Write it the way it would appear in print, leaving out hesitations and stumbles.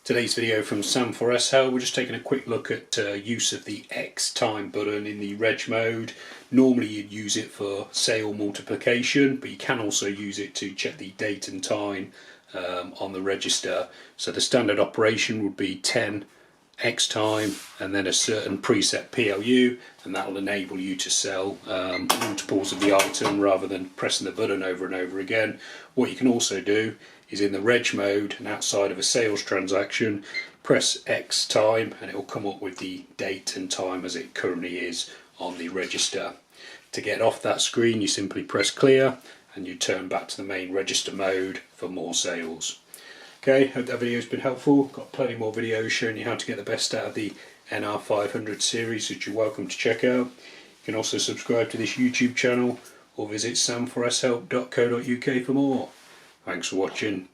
Today's video from Sam for SL. We're just taking a quick look at use of the X time button in the reg mode. Normally you'd use it for sale multiplication, but you can also use it to check the date and time on the register. So the standard operation would be 10 X time and then a certain preset PLU, and that will enable you to sell multiples of the item rather than pressing the button over and over again. What you can also do is in the reg mode and outside of a sales transaction, press X time and it will come up with the date and time as it currently is on the register. To get off that screen, you simply press clear and you turn back to the main register mode for more sales. Okay, hope that video has been helpful. Got plenty more videos showing you how to get the best out of the NR-500 series, which you're welcome to check out. You can also subscribe to this YouTube channel or visit samforshelp.co.uk for more. Thanks for watching.